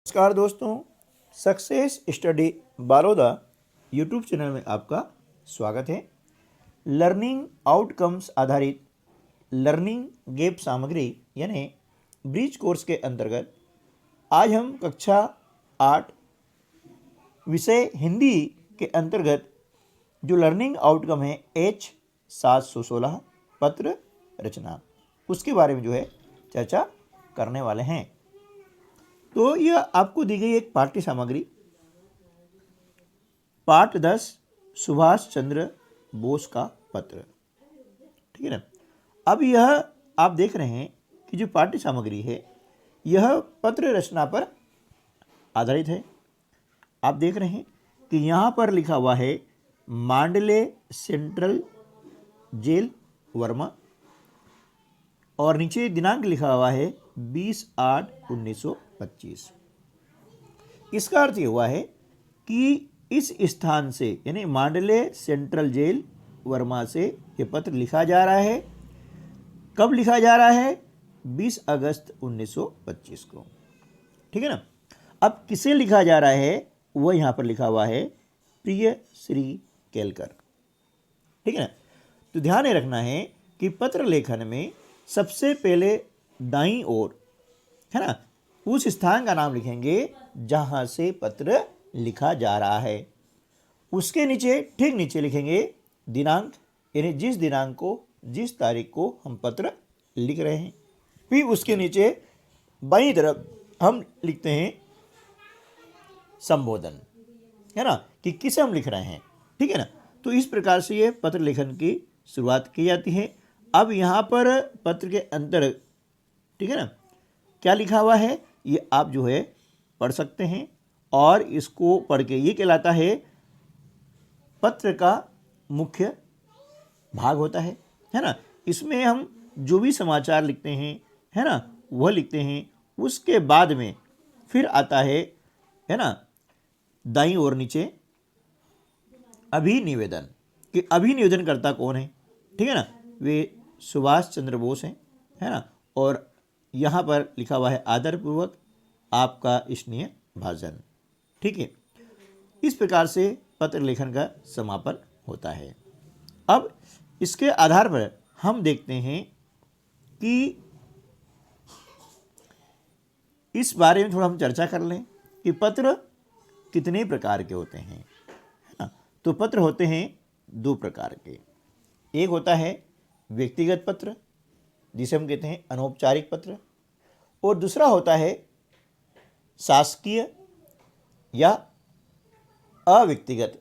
नमस्कार दोस्तों, success study बारोदा YouTube channel में आपका स्वागत है। लर्निंग आउटकम्स आधारित लर्निंग गैप सामग्री यानी ब्रिज कोर्स के अंतर्गत आज हम कक्षा 8 विषय हिंदी के अंतर्गत जो लर्निंग आउटकम है H716 पत्र रचना, उसके बारे में चर्चा करने वाले हैं। तो यह आपको दी गई एक पाठ्य सामग्री पाठ 10 सुभाष चंद्र बोस का पत्र, ठीक है ना। अब यह आप देख रहे हैं कि जो पाठ्य सामग्री है यह पत्र रचना पर आधारित है। आप देख रहे हैं कि यहाँ पर लिखा हुआ है मांडले सेंट्रल जेल वर्मा, और नीचे दिनांक लिखा हुआ है 20/8/1925। इसका अर्थ ये हुआ है कि इस स्थान से यानी मांडले सेंट्रल जेल वर्मा से ये पत्र लिखा जा रहा है। कब लिखा जा रहा है? 20 अगस्त 1925 को, ठीक है ना। अब किसे लिखा जा रहा है वह यहाँ पर लिखा हुआ है प्रिय श्री केलकर, ठीक है ना। तो ध्यान ये रखना है कि पत्र लेखन में सबसे पहले दाईं ओर, है ना, उस स्थान का नाम लिखेंगे जहां से पत्र लिखा जा रहा है। उसके नीचे ठीक नीचे लिखेंगे दिनांक, यानी जिस दिनांक को, जिस तारीख को हम पत्र लिख रहे हैं। फिर उसके नीचे बाईं तरफ हम लिखते हैं संबोधन, है ना, कि किसे हम लिख रहे हैं, ठीक है ना। तो इस प्रकार से ये पत्र लेखन की शुरुआत की जाती है। अब यहाँ पर पत्र के अंदर, ठीक है ना, क्या लिखा हुआ है ये आप पढ़ सकते हैं, और इसको पढ़ के ये कहलाता है पत्र का मुख्य भाग होता है ना। इसमें हम जो भी समाचार लिखते हैं, है ना, वह लिखते हैं। उसके बाद में फिर आता है ना, दाईं ओर नीचे अभिनिवेदन, कि अभिनिवेदनकर्ता कौन है, ठीक है ना, वे सुभाष चंद्र बोस हैं, है ना। और यहाँ पर लिखा हुआ है आदरपूर्वक आपका स्नेह भाजन, ठीक है। इस प्रकार से पत्र लेखन का समापन होता है। अब इसके आधार पर हम देखते हैं कि इस बारे में थोड़ा हम चर्चा कर लें कि पत्र कितने प्रकार के होते हैं, है ना। तो पत्र होते हैं दो प्रकार के। एक होता है व्यक्तिगत पत्र, जिसे हम कहते हैं अनौपचारिक पत्र, और दूसरा होता है शासकीय या अव्यक्तिगत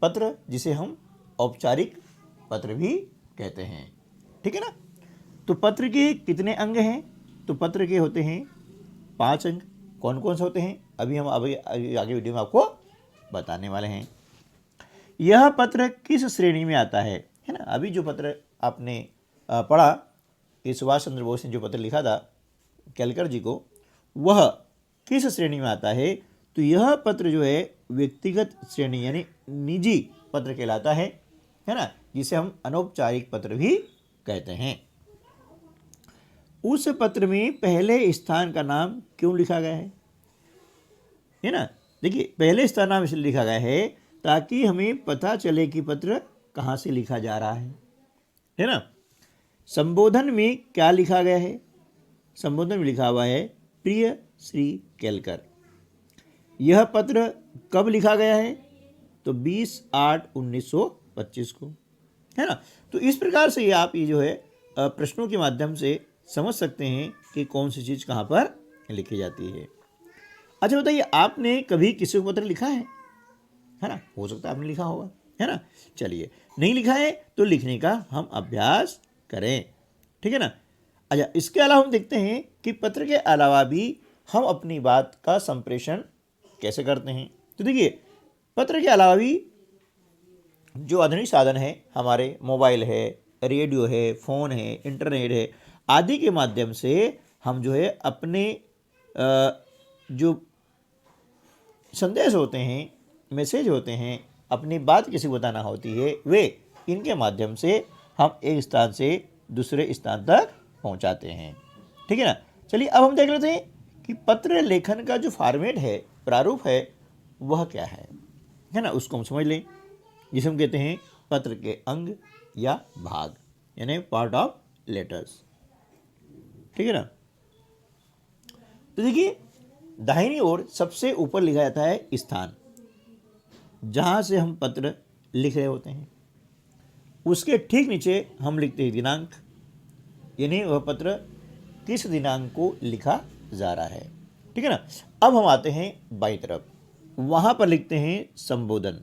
पत्र, जिसे हम औपचारिक पत्र भी कहते हैं, ठीक है ना। तो पत्र के कितने अंग हैं? तो पत्र के होते हैं 5 अंग। कौन कौन से होते हैं अभी हम आगे वीडियो में आपको बताने वाले हैं। यह पत्र किस श्रेणी में आता है ना। अभी जो पत्र आपने पढ़ा कि सुभाष चंद्र बोस ने जो पत्र लिखा था केलकर जी को, वह किस श्रेणी में आता है? तो यह पत्र व्यक्तिगत श्रेणी यानी निजी पत्र कहलाता है ना, जिसे हम अनौपचारिक पत्र भी कहते हैं। उस पत्र में पहले स्थान का नाम क्यों लिखा गया है ना। देखिए, पहले स्थान नाम इसलिए लिखा गया है ताकि हमें पता चले कि पत्र कहाँ से लिखा जा रहा है ना। संबोधन में क्या लिखा गया है? संबोधन में लिखा हुआ है प्रिय श्री केलकर। यह पत्र कब लिखा गया है? तो 20/8/1925 को, है ना। तो इस प्रकार से ये आप ये प्रश्नों के माध्यम से समझ सकते हैं कि कौन सी चीज़ कहाँ पर लिखी जाती है। अच्छा बताइए, आपने कभी किसी को पत्र लिखा है ना। हो सकता है आपने लिखा होगा, है ना। चलिए, नहीं लिखा है तो लिखने का हम अभ्यास करें, ठीक है ना। अच्छा, इसके अलावा हम देखते हैं कि पत्र के अलावा भी हम अपनी बात का संप्रेषण कैसे करते हैं। तो देखिए, पत्र के अलावा भी जो आधुनिक साधन है हमारे, मोबाइल है, रेडियो है, फ़ोन है, इंटरनेट है, आदि के माध्यम से हम अपने जो संदेश होते हैं, मैसेज होते हैं, अपनी बात किसी को बताना होती है, वे इनके माध्यम से हम एक स्थान से दूसरे स्थान तक पहुंचाते हैं, ठीक है ना। चलिए, अब हम देख लेते हैं कि पत्र लेखन का जो फॉर्मेट है, प्रारूप है, वह क्या है ना, उसको हम समझ लें, जिसे हम कहते हैं पत्र के अंग या भाग, यानी पार्ट ऑफ लेटर्स। ठीक है ना। तो देखिए, दाहिनी ओर सबसे ऊपर लिखा जाता है स्थान, जहां से हम पत्र लिख रहे होते हैं। उसके ठीक नीचे हम लिखते हैं दिनांक, यानी वह पत्र किस दिनांक को लिखा जा रहा है। ठीक है ना। अब हम आते हैं बाईं तरफ, वहां पर लिखते हैं संबोधन।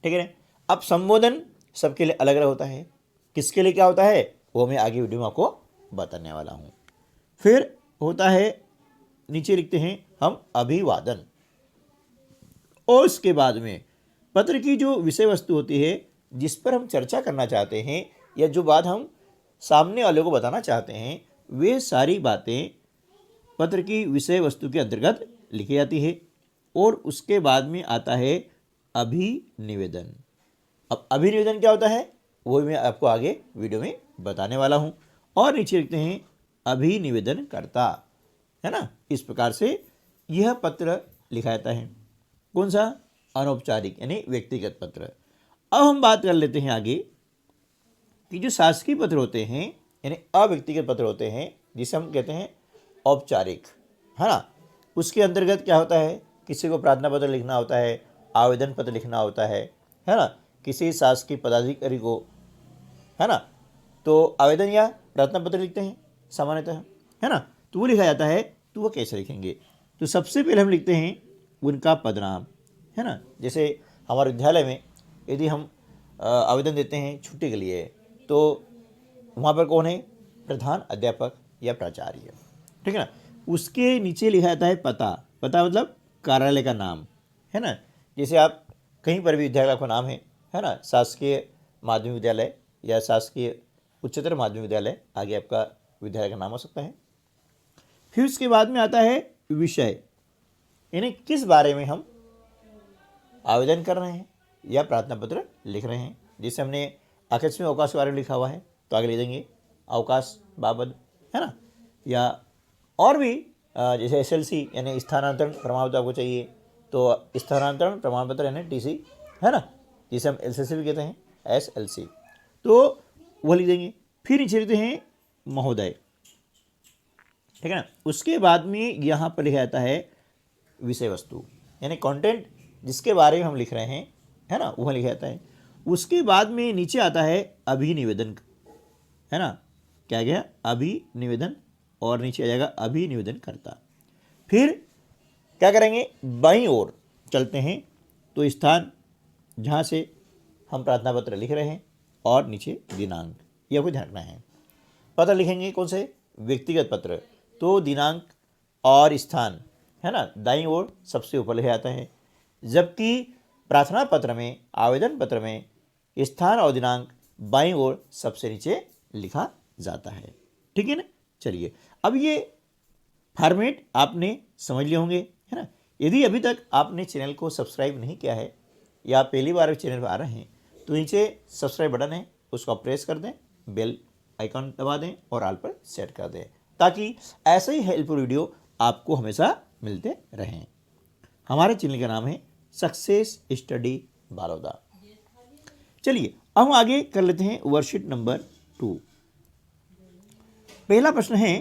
ठीक है ना। अब संबोधन सबके लिए अलग अलग होता है, किसके लिए क्या होता है वो मैं आगे वीडियो में आपको बताने वाला हूं। फिर होता है, नीचे लिखते हैं हम अभिवादन, और उसके बाद में पत्र की जो विषय वस्तु होती है, जिस पर हम चर्चा करना चाहते हैं या जो बात हम सामने वाले को बताना चाहते हैं, वे सारी बातें पत्र की विषय वस्तु के अंतर्गत लिखी जाती है। और उसके बाद में आता है अभिनिवेदन। अब अभिनिवेदन क्या होता है वो मैं आपको आगे वीडियो में बताने वाला हूं। और नीचे लिखते हैं अभिनिवेदन करता, है ना। इस प्रकार से यह पत्र लिखा जाता है। कौन सा? अनौपचारिक यानी व्यक्तिगत पत्र। अब हम बात कर लेते हैं आगे कि जो शासकीय पत्र होते हैं यानी अव्यक्तिगत पत्र होते हैं, जिसे हम कहते हैं औपचारिक, है ना। उसके अंतर्गत क्या होता है, किसी को प्रार्थना पत्र लिखना होता है, आवेदन पत्र लिखना होता है ना, किसी शासकीय पदाधिकारी को, है ना, तो आवेदन या प्रार्थना पत्र लिखते हैं सामान्यतः, है ना। तो वो लिखा जाता है, तो वो कैसे लिखेंगे? तो सबसे पहले हम लिखते हैं उनका पदनाम, है ना। जैसे हमारे विद्यालय में यदि हम आवेदन देते हैं छुट्टी के लिए, तो वहाँ पर कौन है? प्रधान अध्यापक या प्राचार्य। ठीक है ना। उसके नीचे लिखा जाता है पता। पता मतलब कार्यालय का नाम, है ना। जैसे आप कहीं पर भी विद्यालय का नाम है ना, शासकीय माध्यमिक विद्यालय या शासकीय उच्चतर माध्यमिक विद्यालय, आगे आपका विद्यालय का नाम हो सकता है। फिर उसके बाद में आता है विषय, यानी किस बारे में हम आवेदन कर रहे हैं या प्रार्थना पत्र लिख रहे हैं। जैसे हमने आकस्मिक अवकाश के बारे में लिखा हुआ है, तो आगे ले देंगे अवकाश बाबत, है ना। या और भी जैसे SLC यानी स्थानांतरण प्रमाण पत्र आपको चाहिए, तो स्थानांतरण प्रमाण पत्र यानी TC, है ना, जिसे हम LCC भी कहते हैं, SLC, तो वह लिख देंगे। फिर नीचे लिखते हैं महोदय, ठीक है ना। उसके बाद में यहाँ पर लिखा जाता है विषय वस्तु, यानी कंटेंट जिसके बारे में हम लिख रहे हैं, है ना, वह लिखा जाता है। उसके बाद में नीचे आता है अभिनिवेदन, है ना, क्या गया? अभिनिवेदन, और नीचे आ जाएगा अभिनिवेदन करता। फिर क्या करेंगे? बाईं ओर चलते हैं, तो स्थान जहाँ से हम प्रार्थना पत्र लिख रहे हैं और नीचे दिनांक, यह आपको ध्यान रखना है। पत्र लिखेंगे कौन से? व्यक्तिगत पत्र, तो दिनांक और स्थान, है ना, दाईं ओर सबसे ऊपर लिखा जाता है, जबकि प्रार्थना पत्र में, आवेदन पत्र में स्थान और दिनांक बाईं ओर सबसे नीचे लिखा जाता है। ठीक है ना। चलिए, अब ये फॉर्मेट आपने समझ लिए होंगे, है ना। यदि अभी तक आपने चैनल को सब्सक्राइब नहीं किया है या पहली बार चैनल पर आ रहे हैं, तो नीचे सब्सक्राइब बटन है, उसको प्रेस कर दें, बेल आइकन दबा दें और ऑल पर सेट कर दें, ताकि ऐसे ही हेल्पफुल वीडियो आपको हमेशा मिलते रहें। हमारे चैनल का नाम है सक्सेस स्टडी बड़ौदा। चलिए, अब हम आगे कर लेते हैं वर्कशीट नंबर 2। पहला प्रश्न है,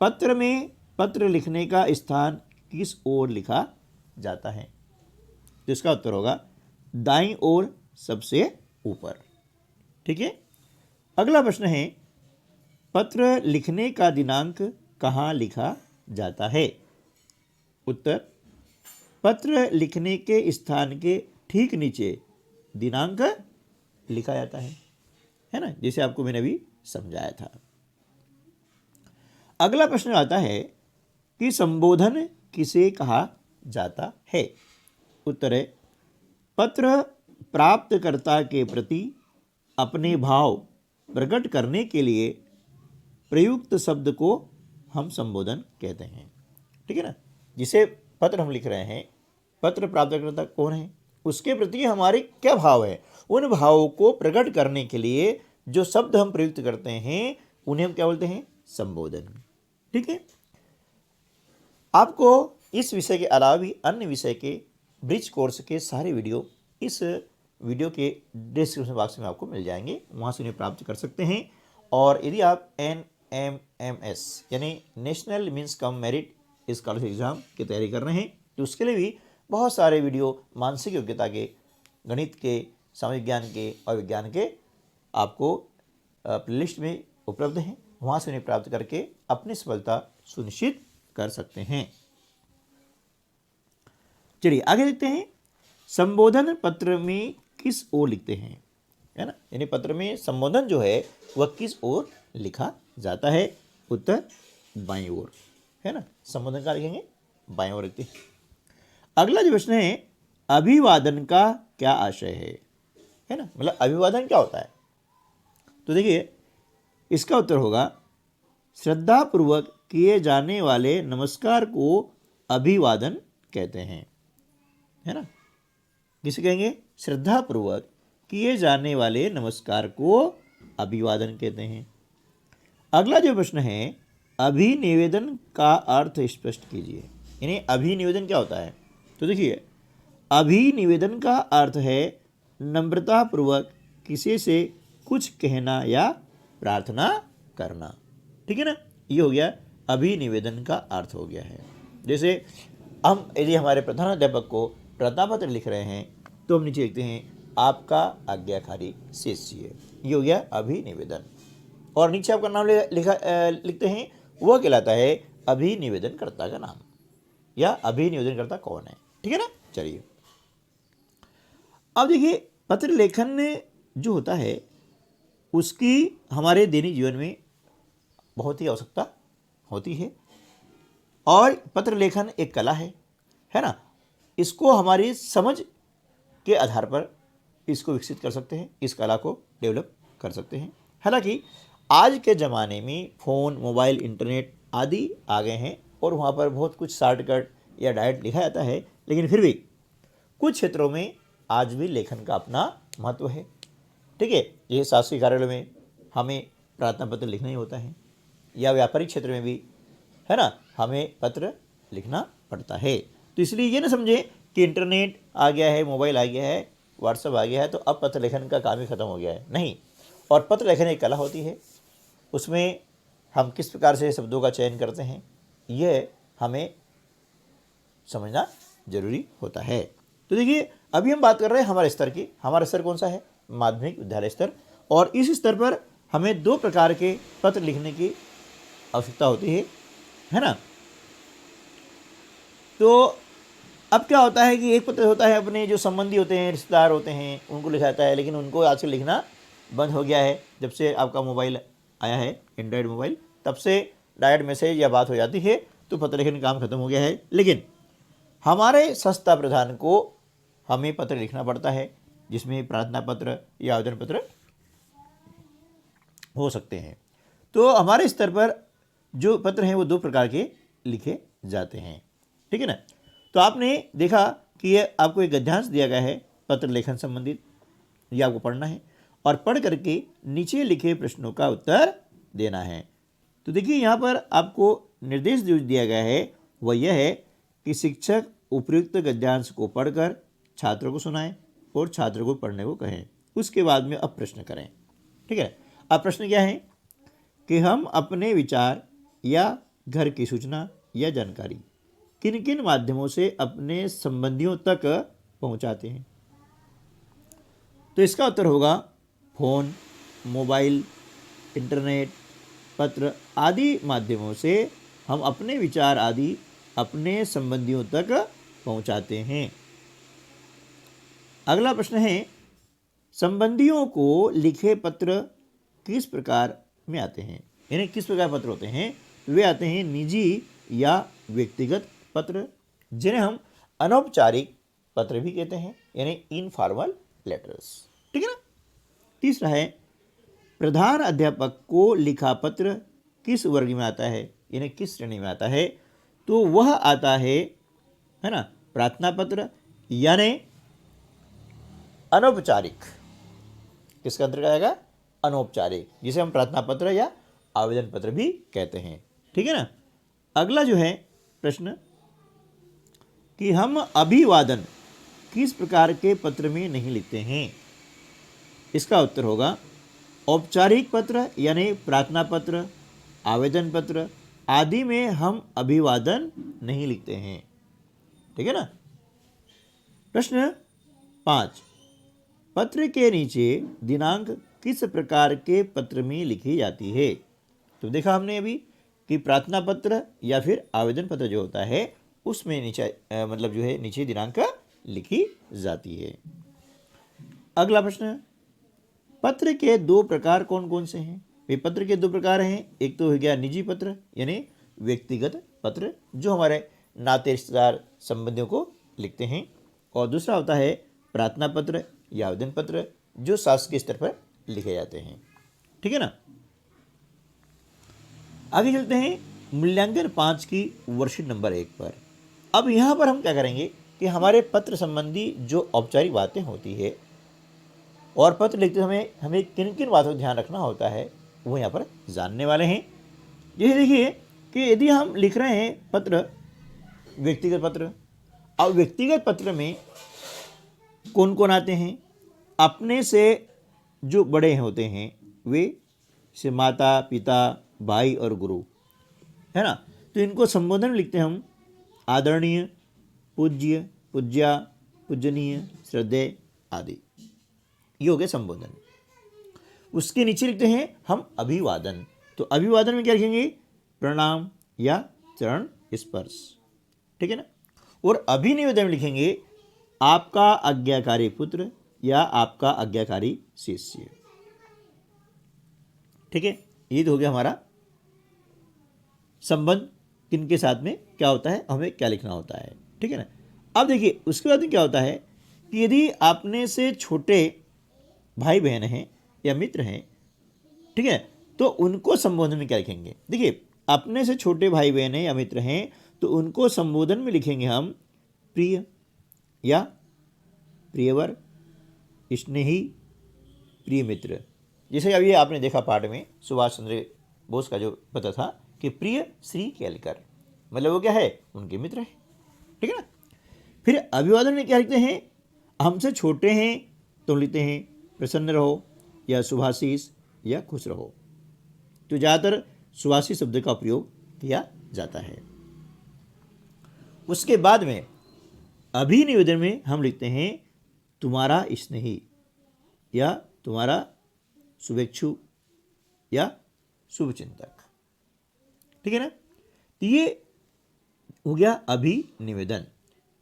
पत्र में पत्र लिखने का स्थान किस ओर लिखा जाता है? तो इसका उत्तर होगा दाईं ओर सबसे ऊपर। ठीक है। अगला प्रश्न है, पत्र लिखने का दिनांक कहाँ लिखा जाता है? उत्तर, पत्र लिखने के स्थान के ठीक नीचे दिनांक लिखा जाता है ना, जैसे आपको मैंने अभी समझाया था। अगला प्रश्न आता है कि संबोधन किसे कहा जाता है? उत्तर है, पत्र प्राप्तकर्ता के प्रति अपने भाव प्रकट करने के लिए प्रयुक्त शब्द को हम संबोधन कहते हैं। ठीक है ना। जिसे पत्र हम लिख रहे हैं, पत्र प्राप्तकर्ता कौन है, उसके प्रति हमारे क्या भाव है, उन भावों को प्रकट करने के लिए जो शब्द हम प्रयुक्त करते हैं, उन्हें हम क्या बोलते हैं? संबोधन। ठीक है। आपको इस विषय के अलावा भी अन्य विषय के ब्रिज कोर्स के सारे वीडियो इस वीडियो के डिस्क्रिप्शन बॉक्स में आपको मिल जाएंगे, वहाँ से उन्हें प्राप्त कर सकते हैं। और यदि आप NMMS यानी national means cum merit scholarship exam की तैयारी कर रहे हैं तो उसके लिए भी बहुत सारे वीडियो मानसिक योग्यता के, गणित के, सामाजिक विज्ञान के और विज्ञान के आपको प्लेलिस्ट में उपलब्ध हैं, वहाँ से उन्हें प्राप्त करके अपनी सफलता सुनिश्चित कर सकते हैं। चलिए आगे देखते हैं, संबोधन पत्र में किस ओर लिखते हैं, है ना, यानी पत्र में संबोधन जो है वह किस ओर लिखा जाता है। उत्तर बाईं ओर, है ना, संबोधन का लिखेंगे बाईं ओर लिखते हैं। अगला जो प्रश्न है, अभिवादन का क्या आशय है ना, मतलब अभिवादन क्या होता है। तो देखिए इसका उत्तर होगा, श्रद्धापूर्वक किए जाने वाले नमस्कार को अभिवादन कहते हैं, है ना, किसे कहेंगे, श्रद्धापूर्वक किए जाने वाले नमस्कार को अभिवादन कहते हैं। अगला जो प्रश्न है, अभिनिवेदन का अर्थ स्पष्ट कीजिए, यानी अभिनिवेदन क्या होता है। तो देखिए अभिनिवेदन का अर्थ है नम्रतापूर्वक किसी से कुछ कहना या प्रार्थना करना, ठीक है ना, ये हो गया अभिनिवेदन का अर्थ हो गया है। जैसे हम यदि हमारे प्रधानाध्यापक को प्रार्थना पत्र लिख रहे हैं तो हम नीचे लिखते हैं आपका आज्ञाकारी शिष्य, ये हो गया अभिनिवेदन। और नीचे आपका नाम लिखते हैं, वह कहलाता है अभिनिवेदनकर्ता का नाम या अभिनिवेदनकर्ता कौन है, ठीक है ना। चलिए अब देखिए पत्र लेखन जो होता है उसकी हमारे दैनिक जीवन में बहुत ही आवश्यकता होती है और पत्र लेखन एक कला है ना, इसको हमारी समझ के आधार पर इसको विकसित कर सकते हैं, इस कला को डेवलप कर सकते हैं। हालांकि आज के ज़माने में फ़ोन, मोबाइल, इंटरनेट आदि आ गए हैं और वहाँ पर बहुत कुछ शॉर्टकट या डायरेक्ट लिखा जाता है, लेकिन फिर भी कुछ क्षेत्रों में आज भी लेखन का अपना महत्व है, ठीक है। ये शासकीय कार्यालय में हमें प्रार्थना पत्र लिखना ही होता है या व्यापारिक क्षेत्र में भी, है ना, हमें पत्र लिखना पड़ता है। तो इसलिए ये ना समझे कि इंटरनेट आ गया है, मोबाइल आ गया है, व्हाट्सएप आ गया है तो अब पत्र लेखन का काम ही खत्म हो गया है, नहीं। और पत्र लेखन एक कला होती है, उसमें हम किस प्रकार से शब्दों का चयन करते हैं यह हमें समझना जरूरी होता है। तो देखिए अभी हम बात कर रहे हैं हमारे स्तर की, हमारा स्तर कौन सा है, माध्यमिक विद्यालय स्तर। और इस स्तर पर हमें दो प्रकार के पत्र लिखने की आवश्यकता होती है ना। तो अब क्या होता है कि एक पत्र होता है अपने जो संबंधी होते हैं, रिश्तेदार होते हैं, उनको लिखा जाता है, लेकिन उनको आजकल लिखना बंद हो गया है। जब से आपका मोबाइल आया है, एंड्रॉयड मोबाइल, तब से डायरेक्ट मैसेज या बात हो जाती है, तो पत्र लिखने का काम खत्म हो गया है। लेकिन हमारे संस्था प्रधान को हमें पत्र लिखना पड़ता है, जिसमें प्रार्थना पत्र या आवेदन पत्र हो सकते हैं। तो हमारे स्तर पर जो पत्र हैं वो दो प्रकार के लिखे जाते हैं, ठीक है ना। तो आपने देखा कि ये आपको एक गद्यांश दिया गया है पत्र लेखन संबंधित, ये आपको पढ़ना है और पढ़ करके नीचे लिखे प्रश्नों का उत्तर देना है। तो देखिए यहाँ पर आपको निर्देश जो दिया गया है वह यह है कि शिक्षक उपयुक्त गद्यांश को पढ़कर छात्रों को सुनाएं और छात्रों को पढ़ने को कहें, उसके बाद में अब प्रश्न करें, ठीक है। अब प्रश्न क्या है कि हम अपने विचार या घर की सूचना या जानकारी किन किन माध्यमों से अपने संबंधियों तक पहुंचाते हैं। तो इसका उत्तर होगा फ़ोन, मोबाइल, इंटरनेट, पत्र आदि माध्यमों से हम अपने विचार आदि अपने संबंधियों तक पहुंचाते हैं। अगला प्रश्न है, संबंधियों को लिखे पत्र किस प्रकार में आते हैं, यानी किस प्रकार पत्र होते हैं। वे आते हैं निजी या व्यक्तिगत पत्र, जिन्हें हम अनौपचारिक पत्र भी कहते हैं, यानी इनफॉर्मल लेटर्स, ठीक है ना। तीसरा है, प्रधान अध्यापक को लिखा पत्र किस वर्ग में आता है, यानी किस श्रेणी में आता है। तो वह आता है ना, प्रार्थना पत्र यानी अनौपचारिक, किसके अंतर्गत आएगा, अनौपचारिक, जिसे हम प्रार्थना पत्र या आवेदन पत्र भी कहते हैं, ठीक है ना। अगला जो है प्रश्न कि हम अभिवादन किस प्रकार के पत्र में नहीं लिखते हैं? इसका उत्तर होगा औपचारिक पत्र यानी प्रार्थना पत्र, आवेदन पत्र आदि में हम अभिवादन नहीं लिखते हैं। ठीक है ना। प्रश्न 5, पत्र के नीचे दिनांक किस प्रकार के पत्र में लिखी जाती है? तो देखा हमने अभी कि प्रार्थना पत्र या फिर आवेदन पत्र जो होता है उसमें नीचे मतलब जो है नीचे दिनांक लिखी जाती है। अगला प्रश्न, पत्र के 2 प्रकार कौन कौन से हैं? वे पत्र के 2 प्रकार हैं। एक तो हो गया निजी पत्र यानी व्यक्तिगत पत्र जो हमारे नाते रिश्तेदार संबंधियों को लिखते हैं, और दूसरा होता है प्रार्थना पत्र या आवेदन पत्र जो शासकीय स्तर पर लिखे जाते हैं। ठीक है ना। आगे चलते हैं मूल्यांकन 5 की वर्कशीट नंबर 1 पर। अब यहाँ पर हम क्या करेंगे कि हमारे पत्र संबंधी जो औपचारिक बातें होती है और पत्र लिखते समय हमें किन किन बातों का ध्यान रखना होता है वो यहाँ पर जानने वाले हैं। ये देखिए कि यदि हम लिख रहे हैं पत्र, व्यक्तिगत पत्र, अब व्यक्तिगत पत्र में कौन कौन आते हैं? अपने से जो बड़े होते हैं वे से माता, पिता, भाई और गुरु, है ना। तो इनको संबोधन में लिखते हैं हम आदरणीय, पूज्य, पूज्या, पूजनीय, श्रद्धेय आदि। ये हो गया संबोधन। उसके नीचे लिखते हैं हम अभिवादन। तो अभिवादन में क्या लिखेंगे? प्रणाम या चरण स्पर्श। ठीक है ना। और अभिनिवेदन में लिखेंगे आपका आज्ञाकारी पुत्र या आपका आज्ञाकारी शिष्य। ठीक है। ये तो हो गया हमारा संबंध, किनके साथ में क्या होता है, हमें क्या लिखना होता है। ठीक है ना। अब देखिए उसके बाद में क्या होता है कि यदि आपने से छोटे भाई बहन हैं या मित्र हैं, ठीक है, तो उनको संबोधन में क्या लिखेंगे? देखिए अपने से छोटे भाई बहन हैं या मित्र हैं तो उनको संबोधन में लिखेंगे हम प्रिय या प्रियवर, स्नेही, प्रिय मित्र। जैसे अभी आपने देखा पाठ में सुभाष चंद्र बोस का जो पत्र था कि प्रिय श्री केलकर, मतलब वो क्या है? उनके मित्र है। ठीक है ना। फिर अभिवादन में क्या लिखते हैं? हमसे छोटे हैं तो लिखते हैं प्रसन्न रहो या शुभाशीष या खुश रहो। तो ज़्यादातर शुभाशीष शब्द का प्रयोग किया जाता है। उसके बाद में अभिनिवेदन में हम लिखते हैं तुम्हारा स्नेही या तुम्हारा शुभेच्छु या शुभचिंतक। ठीक है ना। तो ये हो गया अभिनिवेदन।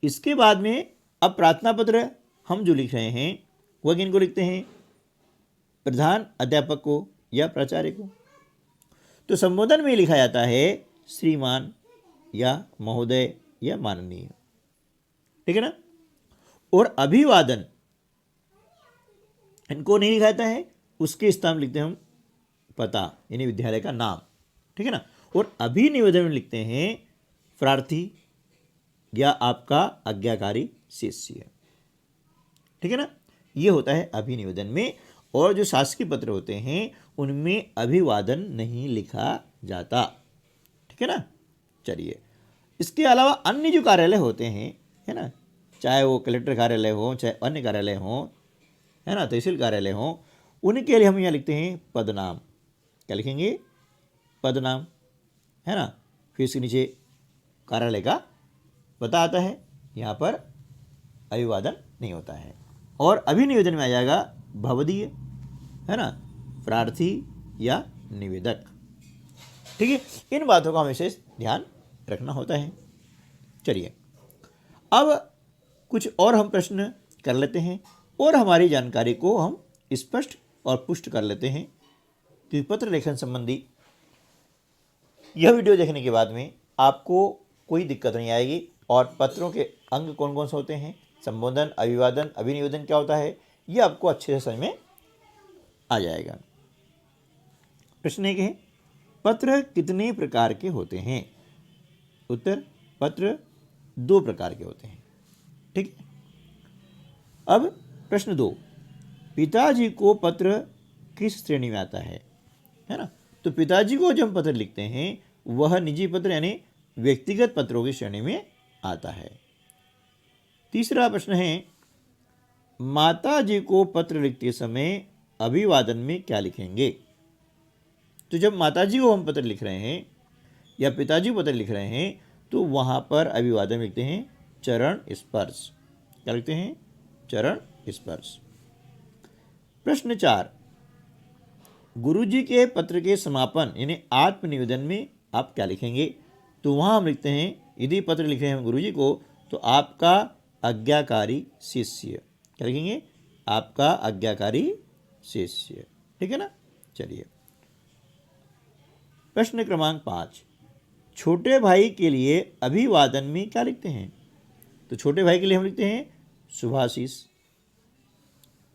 इसके बाद में अब प्रार्थना पत्र हम जो लिख रहे हैं वह किनको लिखते हैं? प्रधान अध्यापक को या प्राचार्य को। तो संबोधन में लिखा जाता है श्रीमान या महोदय या माननीय। ठीक है ना। और अभिवादन इनको नहीं लिखा जाता है, उसके स्थान लिखते हैं हम पता यानी विद्यालय का नाम। ठीक है ना। और अभिनिवेदन में लिखते हैं प्रार्थी या आपका आज्ञाकारी शिष्य। ठीक है ना। ये होता है अभिनिवेदन में। और जो शासकीय पत्र होते हैं उनमें अभिवादन नहीं लिखा जाता। ठीक है ना। चलिए इसके अलावा अन्य जो कार्यालय होते हैं, है ना, चाहे वो कलेक्टर कार्यालय हो, चाहे अन्य कार्यालय हो, है ना, तहसील कार्यालय हो, उनके लिए हम यहाँ लिखते हैं पदनाम। क्या लिखेंगे? पदनाम, है ना। फिर इसके नीचे कार्यालय का पता आता है। यहाँ पर अभिवादन नहीं होता है। और अभिनिवेदन में आ जाएगा भवदीय, है ना, प्रार्थी या निवेदक। ठीक है। इन बातों का विशेष ध्यान रखना होता है। चलिए अब कुछ और हम प्रश्न कर लेते हैं और हमारी जानकारी को हम स्पष्ट और पुष्ट कर लेते हैं कि पत्र लेखन संबंधी यह वीडियो देखने के बाद में आपको कोई दिक्कत नहीं आएगी। और पत्रों के अंग कौन कौन से होते हैं, संबोधन, अभिवादन, अभिनिवेदन क्या होता है, ये आपको अच्छे से समझ में आ जाएगा। प्रश्न एक है पत्र कितने प्रकार के होते हैं? उत्तर पत्र 2 प्रकार के होते हैं। ठीक है। अब प्रश्न 2, पिताजी को पत्र किस श्रेणी में आता है ना। तो पिताजी को जब हम पत्र लिखते हैं वह निजी पत्र यानी व्यक्तिगत पत्रों की श्रेणी में आता है। तीसरा प्रश्न है, माता जी को पत्र लिखते समय अभिवादन में क्या लिखेंगे? तो जब माता जी को हम पत्र लिख रहे हैं या पिताजी को पत्र लिख रहे हैं तो वहाँ पर अभिवादन में लिखते हैं चरण स्पर्श। क्या लिखते हैं? चरण स्पर्श। प्रश्न 4, गुरुजी के पत्र के समापन यानी आत्मनिवेदन में आप क्या लिखेंगे? तो वहाँ हम लिखते हैं, यदि पत्र लिख रहे हैं गुरुजी को तो आपका आज्ञाकारी शिष्य। क्या लिखेंगे? आपका आज्ञाकारी शिष्य। ठीक है ना? चलिए, प्रश्न क्रमांक 5, छोटे भाई के लिए अभिवादन में क्या लिखते हैं? तो छोटे भाई के लिए हम लिखते हैं शुभाशीष।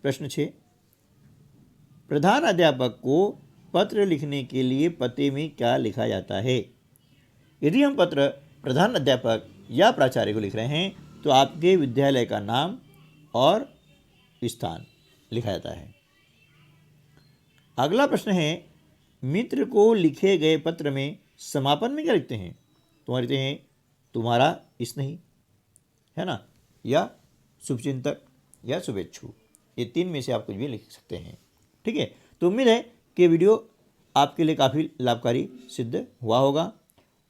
प्रश्न 6, प्रधान अध्यापक को पत्र लिखने के लिए पते में क्या लिखा जाता है? यदि हम पत्र प्रधान अध्यापक या प्राचार्य को लिख रहे हैं तो आपके विद्यालय का नाम और स्थान लिखा जाता है। अगला प्रश्न है, मित्र को लिखे गए पत्र में समापन में क्या लिखते हैं? तो लिखते हैं तुम्हारा स्नेही, है ना, या शुभचिंतक या शुभेच्छु। ये 3 में से आप कुछ भी लिख सकते हैं। ठीक है, तो उम्मीद है कि वीडियो आपके लिए काफ़ी लाभकारी सिद्ध हुआ होगा,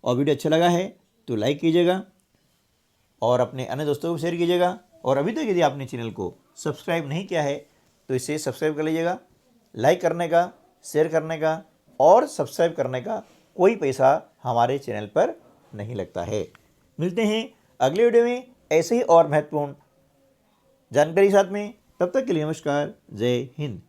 और वीडियो अच्छा लगा है तो लाइक कीजिएगा और अपने अन्य दोस्तों को शेयर कीजिएगा। और अभी तक यदि आपने चैनल को सब्सक्राइब नहीं किया है तो इसे सब्सक्राइब कर लीजिएगा। लाइक करने का, शेयर करने का और सब्सक्राइब करने का कोई पैसा हमारे चैनल पर नहीं लगता है। मिलते हैं अगले वीडियो में ऐसे ही और महत्वपूर्ण जानकारी साथ में। तब तक के लिए नमस्कार, जय हिंद।